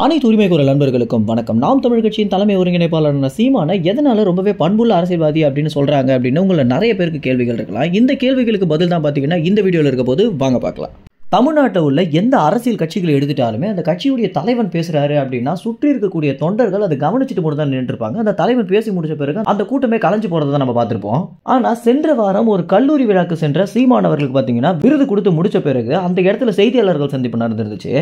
அனைத்து உரிமை குரல் நண்பர்களுக்கும் வணக்கம். நாம் தமிழ் கட்சியின் தலைமை ஒருங்கிணைப்பாளரான சீமான எதனால ரொம்பவே பண்புள்ள அரசியல்வாதி அப்படின்னு சொல்றாங்க அப்படின்னு உங்களை நிறைய பேருக்கு கேள்விகள் இருக்கலாம். இந்த கேள்விகளுக்கு பதில் தான் பார்த்தீங்கன்னா இந்த வீடியோவில் இருக்க போது வாங்க பார்க்கலாம். தமிழ்நாட்டில் உள்ள எந்த அரசியல் கட்சிகளை எடுத்துட்டாலுமே அந்த கட்சியுடைய தலைவன் பேசுறாரு அப்படின்னா சுற்றி இருக்கக்கூடிய தொண்டர்கள் அதை கவனிச்சுட்டு மட்டும் தான் நின்றுருப்பாங்க. அந்த தலைவன் பேசி முடிச்ச பிறகு அந்த கூட்டமே கலைஞ்சு போறதை நம்ம பார்த்திருப்போம். ஆனா சென்ற வாரம் ஒரு கல்லூரி விழாக்கு சென்ற சீமானவர்களுக்கு பார்த்தீங்கன்னா விருது கொடுத்து முடிச்ச பிறகு அந்த இடத்துல செய்தியாளர்கள் சந்திப்பு நடந்துருந்துச்சு.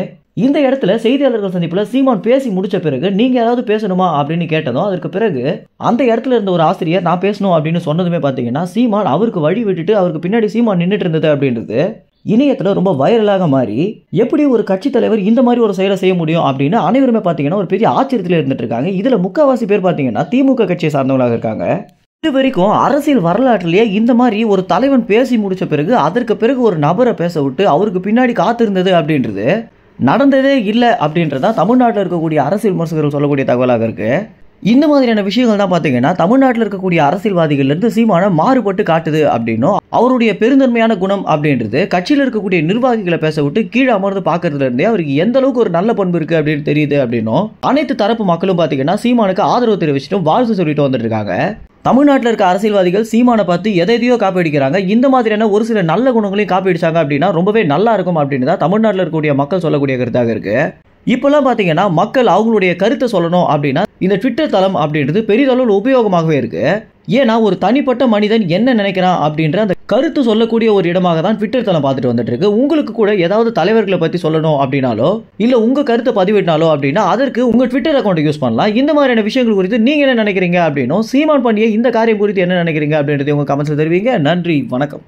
இந்த இடத்துல செய்தியாளர்கள் சந்திப்புல சீமான் பேசி முடிச்ச பிறகு நீங்க யாராவது பேசணுமா அப்படின்னு கேட்டதும் அதற்கு பிறகு அந்த இடத்துல இருந்த ஒரு ஆசிரியர் நான் பேசணும் அப்படின்னு சொன்னதுமே பார்த்தீங்கன்னா சீமான் அவருக்கு வழி விட்டுட்டு அவருக்கு பின்னாடி சீமான் நின்றுட்டு இருந்தது அப்படின்றது இணையத்தில் ரொம்ப வைரலாக மாறி எப்படி ஒரு கட்சி தலைவர் இந்த மாதிரி ஒரு செயலை செய்ய முடியும் அப்படின்னு அனைவருமே பார்த்தீங்கன்னா ஒரு பெரிய ஆச்சரியத்தில் இருந்துட்டு இருக்காங்க. இதுல முக்காவாசி பேர் பார்த்தீங்கன்னா திமுக கட்சியை சார்ந்தவங்களாக இருக்காங்க. இது வரைக்கும் அரசியல் வரலாற்றிலேயே இந்த மாதிரி ஒரு தலைவன் பேசி முடிச்ச பிறகு அதற்கு பிறகு ஒரு நபரை பேச விட்டு அவருக்கு பின்னாடி காத்திருந்தது அப்படின்றது நடந்ததே இல்லை அப்படின்றதான் தமிழ்நாட்டில் இருக்கக்கூடிய அரசியல் விமர்சகர்கள் சொல்லக்கூடிய தகவலாக இருக்கு. இந்த மாதிரியான விஷயங்கள் தான் பார்த்தீங்கன்னா தமிழ்நாட்டில் இருக்கக்கூடிய அரசியல்வாதிகள்லேருந்து சீமான மாறுபட்டு காட்டுது அப்படின்னும் அவருடைய பெருந்தன்மையான குணம் அப்படின்றது கட்சியில் இருக்கக்கூடிய நிர்வாகிகளை பேச விட்டு கீழே அமர்ந்து பார்க்கறதுல இருந்தே அவருக்கு எந்த அளவுக்கு ஒரு நல்ல பண்பு இருக்கு அப்படின்னு தெரியுது அப்படின்னும் அனைத்து தரப்பு மக்களும் பார்த்தீங்கன்னா சீமானுக்கு ஆதரவு தெரிவிச்சுட்டும் வாழ்த்து சொல்லிட்டு வந்துட்டு இருக்காங்க. தமிழ்நாட்டில் இருக்க அரசியல்வாதிகள் சீமானை பார்த்து எதையோ காப்பி அடிக்கிறாங்க. இந்த மாதிரியான ஒரு சில நல்ல குணங்களையும் காப்பி அடிச்சாங்க அப்படின்னா ரொம்பவே நல்லா இருக்கும் அப்படின்னு தான் தமிழ்நாட்டில் இருக்கக்கூடிய மக்கள் சொல்லக்கூடிய கருத்தாக இருக்கு. இப்பெல்லாம் பார்த்தீங்கன்னா மக்கள் அவங்களுடைய கருத்தை சொல்லணும் அப்படின்னா இந்த ட்விட்டர் தளம் அப்படின்றது பெரிதளவில் உபயோகமாகவே இருக்கு. ஏன்னா ஒரு தனிப்பட்ட மனிதன் என்ன நினைக்கிறான் அப்படின்ற அந்த கருத்து சொல்லக்கூடிய ஒரு இடமாக தான் ட்விட்டர் தளம் பார்த்துட்டு வந்துட்டு இருக்கு. உங்களுக்கு கூட ஏதாவது தலைவர்களை பற்றி சொல்லணும் அப்படின்னாலோ இல்லை உங்க கருத்தை பதிவிட்டாலோ அப்படின்னா அதற்கு உங்க ட்விட்டர் அக்கௌண்ட் யூஸ் பண்ணலாம். இந்த மாதிரியான விஷயங்கள் குறித்து நீங்க என்ன நினைக்கிறீங்க அப்படின்னும் சீமான் பண்ணிய இந்த காரியம் குறித்து என்ன நினைக்கிறீங்க அப்படின்றது உங்க கமெண்ட்ஸ் தெரிவிங்க. நன்றி, வணக்கம்.